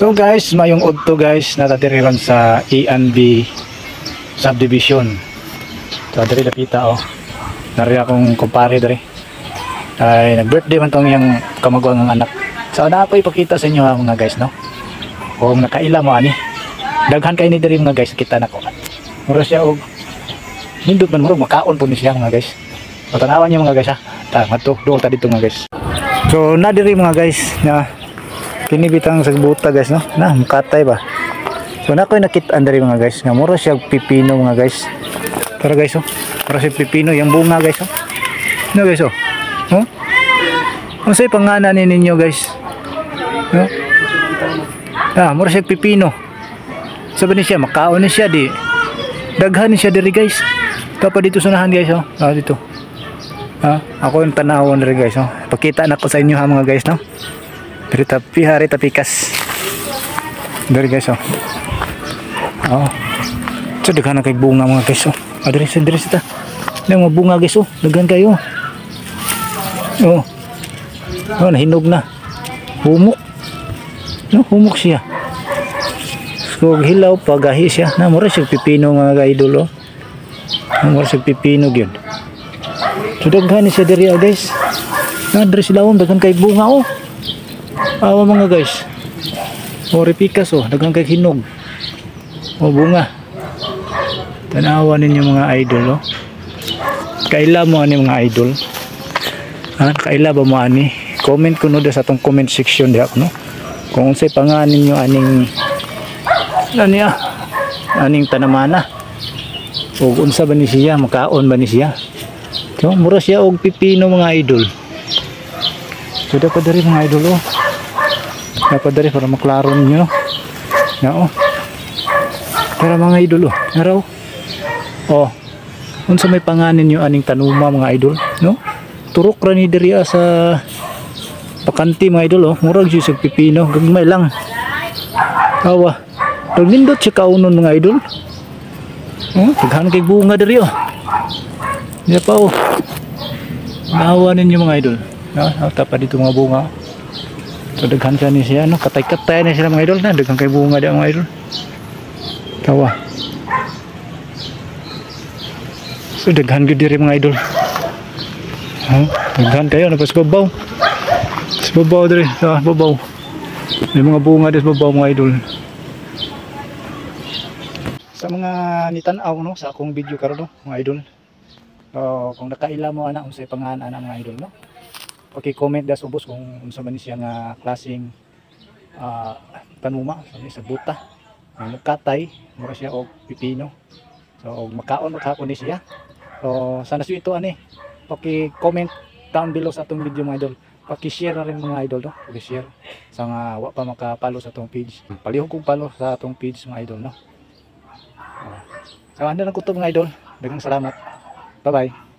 So guys, mayong udto guys natatiriran sa A&B subdivision. So diri lapita oh. Nari akong kumpare diri. Ay nag-birthday man tong yang kamagwang ng anak. So na ako ipakita sa inyo ha, mga guys no. Kung nakaila mo ani. Daghan kay ni diri mga guys kita nako. Mura siya og hindot man murag makaon po ni siya mga guys. So tanawan niyo mga guys ha. Ta madto do ta dito mga guys. So na diri mga guys na kinibitang sa buta guys no. Na makatay ba. So na ko'y nakita diri mga guys nga mura siya pipino mga guys. Tara guys oh. Mura siya pipino yung bunga guys oh. No guys oh. Oh? Ano sa'yo pangalan ninyo guys? No? Ah, mura siya pipino. Sabi ni siya makaon ni siya di. Daghan ni siya diri guys. Tapos dito sunahan guys oh. Ah dito. Ah, ako yung tanawon diri guys oh. Pakita na ko sa inyo ha mga guys no. Dari tapi hari tapikas dari guys oh. Oh. So daghan kay bunga mga guys oh. Adre sa mga bunga guys oh. Daghan kayo. Oh. Oh nahinog na. Humok. No, humok siya. So hilaw pagahi siya. Na mura siya pipino mga idol oh. Mura siya pipino gyud. So daghan siya diri guys. Na adre sila daghan kay bunga oh. Awa mga guys. Ori pikas oh, daghang kay hinog. O bunga. Tanawa ninyo mga idol oh. Kaila mo ani mga idol. Ha, kaila ba mo ani? Comment kuno sa atong comment section diha no. Kung unsay pangalan ninyo aning tanamana. O unsa ba ni siya, makaon ba ni siya? So mura siya og pipino mga idol. So dapat dari mga idol oh. Dapat dari para maklaro ninyo. Na oh. Para mga idol oh. Naraw. Oh. Unsa may panganin niyo aning tanuma mga idol, no? Turok ra ni diri sa pakanti mga idol oh. Murag siya sa pipino, gagmay lang. Awa. Nindot siya kaunon mga idol. Oh, daghan kay bunga diri oh. Diya pa oh. Naawa ninyo mga idol. No, tapa dito mga bunga. So daghan ka ni siya no, katay-katay na sila mga idol na, daghan kay bunga dia mga idol. Tawa. So daghan gyud diri mga idol. Ha, daghan kayo na pas babaw. Sa babaw diri, sa babaw. May mga bunga dis babaw mga idol. Sa mga nitan-aw no sa akong video karon no, mga idol. Kung nakaila mo ana unsay pangalan ana mga idol no. Okay, comment das ubos kung unsa man siya nga klaseng tanuma sa buta. Ang katay, mura siya og pipino. So makaon ni siya. So sana sa ito ani. Okay, comment down below sa atong video mga idol. Paki-share na rin mga idol no. Paki-share sa nga wa pa makapalo sa atong page. Palihog kong palo sa atong page mga idol no. So ano lang ko to mga idol. Daghang salamat. Bye-bye.